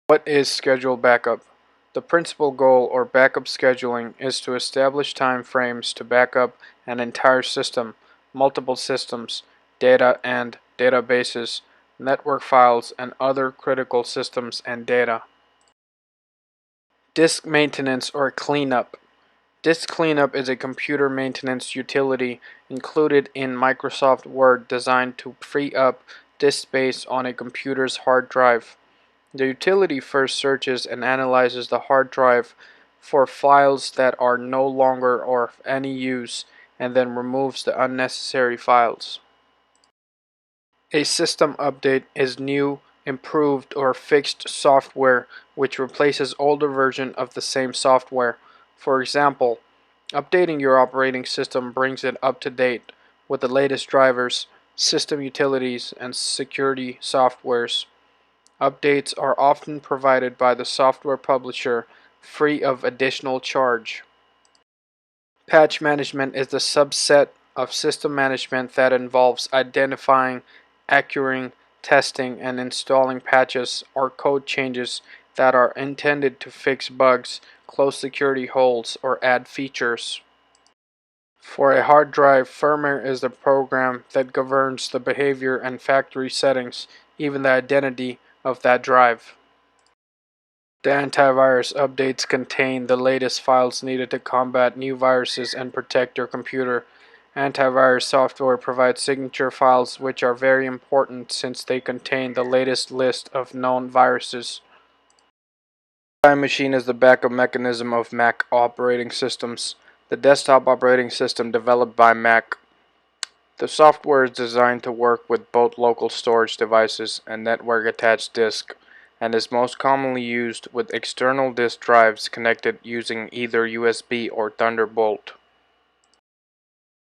What is scheduled backup? The principal goal or backup scheduling is to establish time frames to backup an entire system, multiple systems, data and databases, network files, and other critical systems and data. Disk maintenance or cleanup. Disk cleanup is a computer maintenance utility included in Microsoft Word designed to free up disk space on a computer's hard drive. The utility first searches and analyzes the hard drive for files that are no longer of any use and then removes the unnecessary files. A system update is new, improved, or fixed software which replaces older version of the same software. For example, updating your operating system brings it up to date with the latest drivers, system utilities, and security softwares. Updates are often provided by the software publisher free of additional charge. Patch management is the subset of system management that involves identifying, acquiring, testing, and installing patches or code changes that are intended to fix bugs, close security holes, or add features. For a hard drive, firmware is the program that governs the behavior and factory settings, even the identity of that drive. The antivirus updates contain the latest files needed to combat new viruses and protect your computer. Antivirus software provides signature files which are very important since they contain the latest list of known viruses. Time Machine is the backup mechanism of Mac operating systems, the desktop operating system developed by Mac. The software is designed to work with both local storage devices and network-attached disk, and is most commonly used with external disk drives connected using either USB or Thunderbolt.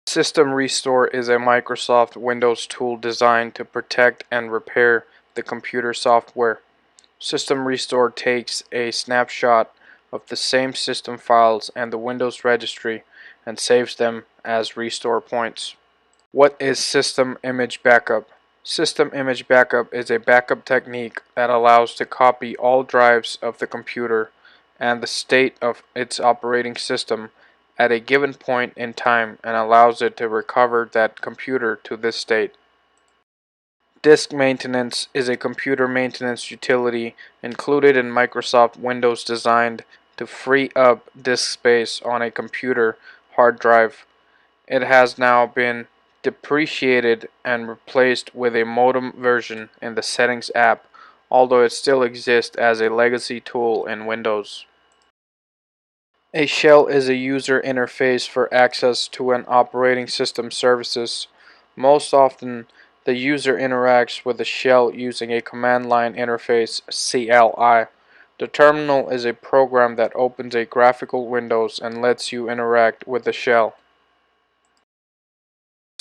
System Restore is a Microsoft Windows tool designed to protect and repair the computer software. System Restore takes a snapshot of the same system files and the Windows registry and saves them as restore points. What is System Image Backup? System Image Backup is a backup technique that allows to copy all drives of the computer and the state of its operating system at a given point in time and allows it to recover that computer to this state. Disk maintenance is a computer maintenance utility included in Microsoft Windows designed to free up disk space on a computer hard drive. It has now been depreciated and replaced with a modem version in the Settings app, although it still exists as a legacy tool in Windows. A shell is a user interface for access to an operating system services. Most often, the user interacts with the shell using a command line interface CLI. The terminal is a program that opens a graphical windows and lets you interact with the shell.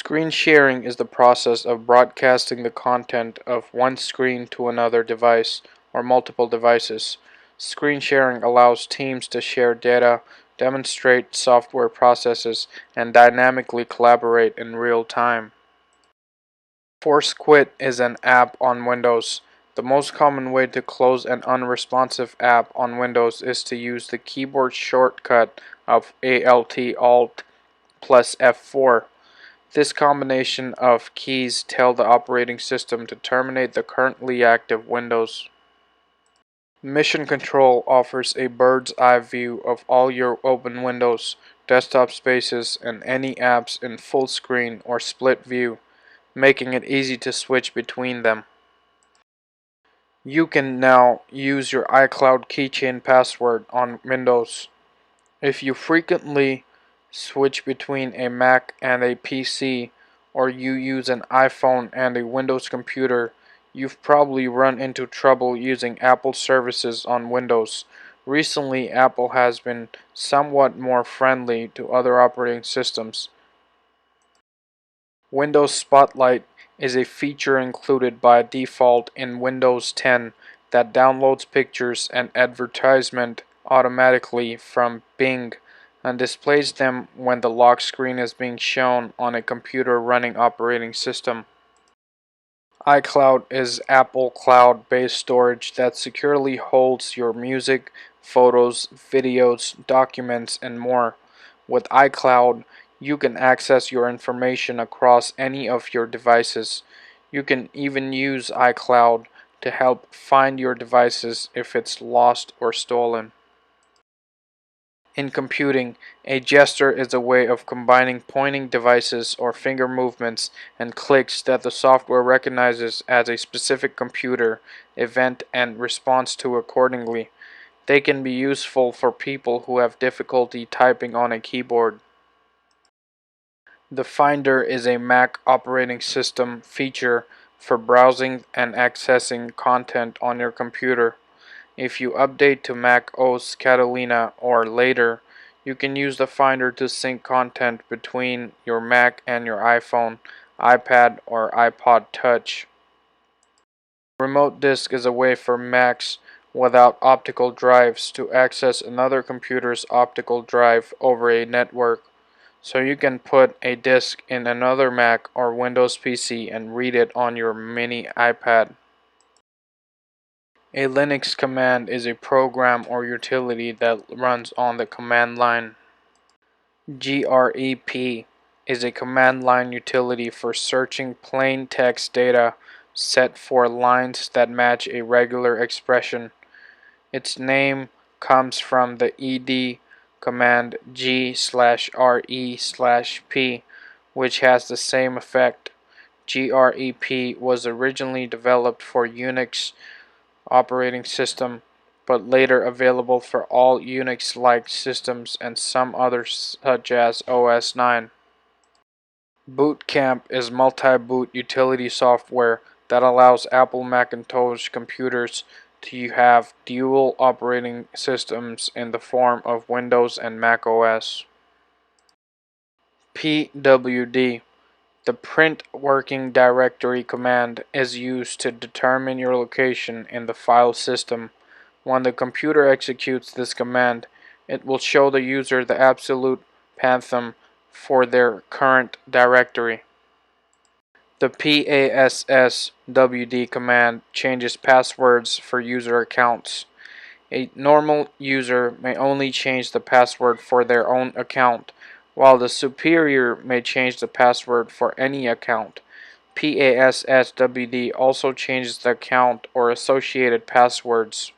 Screen sharing is the process of broadcasting the content of one screen to another device or multiple devices. Screen sharing allows teams to share data, demonstrate software processes, and dynamically collaborate in real time. Force quit is an app on Windows. The most common way to close an unresponsive app on Windows is to use the keyboard shortcut of Alt plus F4. This combination of keys tell the operating system to terminate the currently active Windows. Mission Control offers a bird's eye view of all your open windows, desktop spaces, and any apps in full screen or split view, making it easy to switch between them. You can now use your iCloud keychain password on Windows. If you frequently switch between a Mac and a PC, or you use an iPhone and a Windows computer, you've probably run into trouble using Apple services on Windows. Recently, Apple has been somewhat more friendly to other operating systems. Windows Spotlight is a feature included by default in Windows 10 that downloads pictures and advertisement automatically from Bing and displays them when the lock screen is being shown on a computer running operating system. iCloud is Apple Cloud-based storage that securely holds your music, photos, videos, documents, and more. With iCloud, you can access your information across any of your devices. You can even use iCloud to help find your devices if it's lost or stolen. In computing, a gesture is a way of combining pointing devices or finger movements and clicks that the software recognizes as a specific computer event and responds to accordingly. They can be useful for people who have difficulty typing on a keyboard. The Finder is a Mac operating system feature for browsing and accessing content on your computer. If you update to Mac OS Catalina or later, you can use the Finder to sync content between your Mac and your iPhone, iPad, or iPod Touch. Remote disk is a way for Macs without optical drives to access another computer's optical drive over a network. So you can put a disk in another Mac or Windows PC and read it on your mini iPad. A Linux command is a program or utility that runs on the command line. grep is a command line utility for searching plain text data set for lines that match a regular expression. Its name comes from the ed command g/re/p, which has the same effect. grep was originally developed for Unix operating system, but later available for all Unix-like systems and some others such as OS 9. Boot Camp is multi-boot utility software that allows Apple Macintosh computers to have dual operating systems in the form of Windows and Mac OS. PWD, the print working directory command, is used to determine your location in the file system. When the computer executes this command, it will show the user the absolute path for their current directory. The passwd command changes passwords for user accounts. A normal user may only change the password for their own account, while the superior may change the password for any account. Passwd also changes the account or associated passwords.